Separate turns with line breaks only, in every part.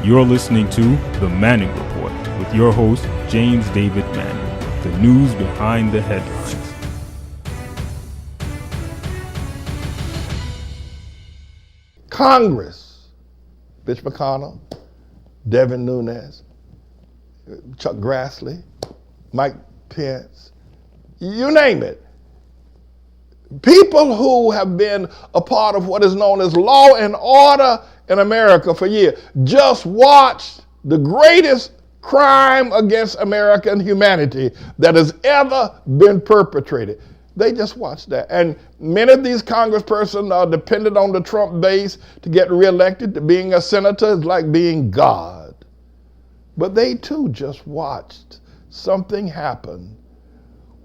You're listening to The Manning Report with your host, James David Manning. The news behind the headlines.
Congress, Mitch McConnell, Devin Nunes, Chuck Grassley, Mike Pence, you name it. People who have been a part of what is known as law and order in America for years just watched the greatest crime against American humanity that has ever been perpetrated. They just watched that. And many of these congresspersons are dependent on the Trump base to get reelected. Being a senator is like being God. But they too just watched something happen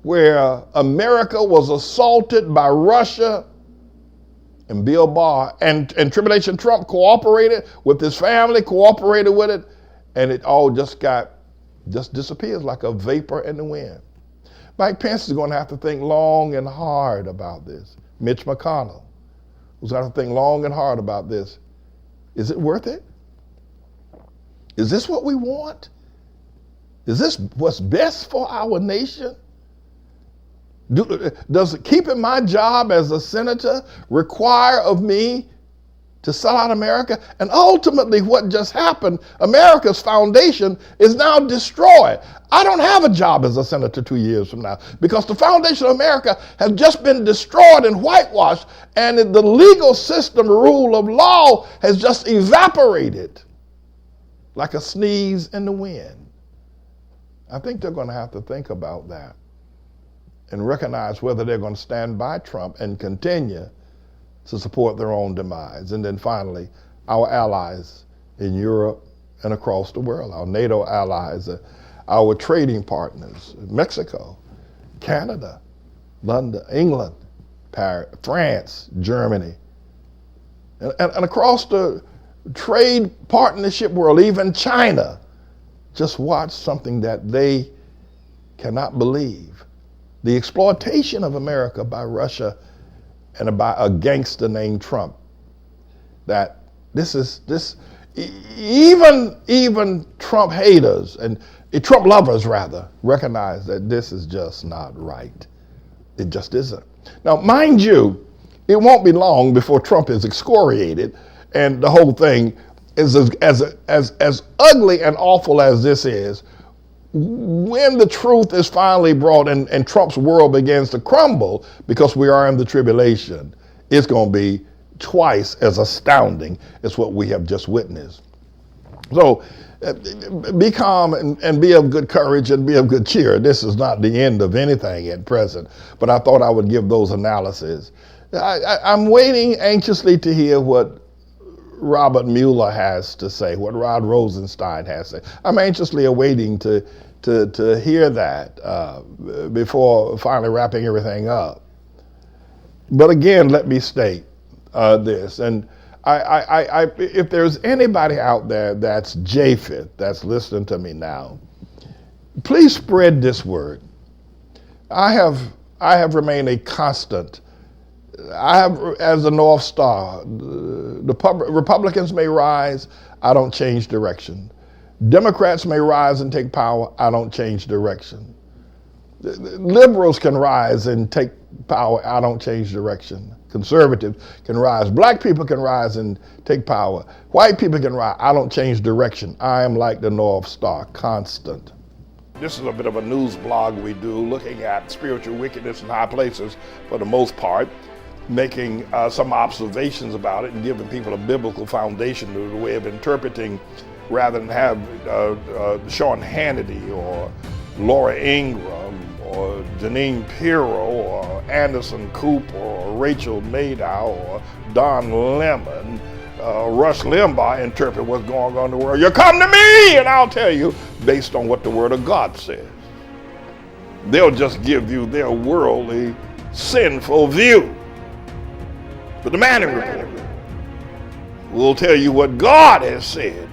where America was assaulted by Russia, and Bill Barr and Tribulation Trump cooperated with his family, cooperated with it, and it all just disappears like a vapor in the wind. Mike Pence is going to have to think long and hard about this. Mitch McConnell was going to have to think long and hard about this. Is it worth it? Is this what we want? Is this what's best for our nation? Does keeping my job as a senator require of me to sell out America? And ultimately what just happened, America's foundation is now destroyed. I don't have a job as a senator 2 years from now because the foundation of America has just been destroyed and whitewashed, and the legal system, rule of law has just evaporated like a sneeze in the wind. I think they're going to have to think about that and recognize whether they're going to stand by Trump and continue to support their own demise. And then finally, our allies in Europe and across the world, our NATO allies, our trading partners, Mexico, Canada, London, England, Paris, France, Germany, and across the trade partnership world, even China, just watch something that they cannot believe. The exploitation of America by Russia and by a gangster named Trump. That even Trump haters and Trump lovers rather recognize that this is just not right. It just isn't. Now, mind you, it won't be long before Trump is excoriated, and the whole thing is as ugly and awful as this is. When the truth is finally brought and Trump's world begins to crumble because we are in the tribulation, it's going to be twice as astounding as what we have just witnessed. So be calm and be of good courage and be of good cheer. This is not the end of anything at present, but I thought I would give those analyses. I'm waiting anxiously to hear what Robert Mueller has to say, what Rod Rosenstein has to say. I'm anxiously awaiting to hear that before finally wrapping everything up. But again, let me state this, and I if there's anybody out there that's Japheth, that's listening to me now, please spread this word. I have remained a constant. I have, as the North Star, the Republicans may rise, I don't change direction. Democrats may rise and take power, I don't change direction. Liberals can rise and take power, I don't change direction. Conservatives can rise, black people can rise and take power. White people can rise, I don't change direction. I am like the North Star, constant. This is a bit of a news blog we do, looking at spiritual wickedness in high places for the most part, making some observations about it and giving people a biblical foundation to the way of interpreting, rather than have Sean Hannity or Laura Ingraham or Janine Pirro or Anderson Cooper or Rachel Maddow or Don Lemon, Rush Limbaugh interpret what's going on in the world. You come to me and I'll tell you based on what the Word of God says. They'll just give you their worldly, sinful view. But the Manning Report will tell you what God has said,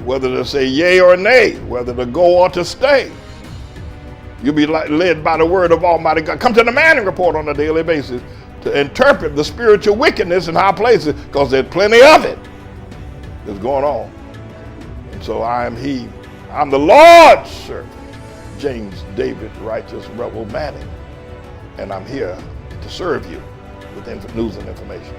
whether to say yea or nay, whether to go or to stay. You'll be led by the word of Almighty God. Come to the Manning Report on a daily basis to interpret the spiritual wickedness in high places, because there's plenty of it that's going on. So I am he. I'm the Lord's servant, James David Righteous Rebel Manning. And I'm here to serve you with news and information.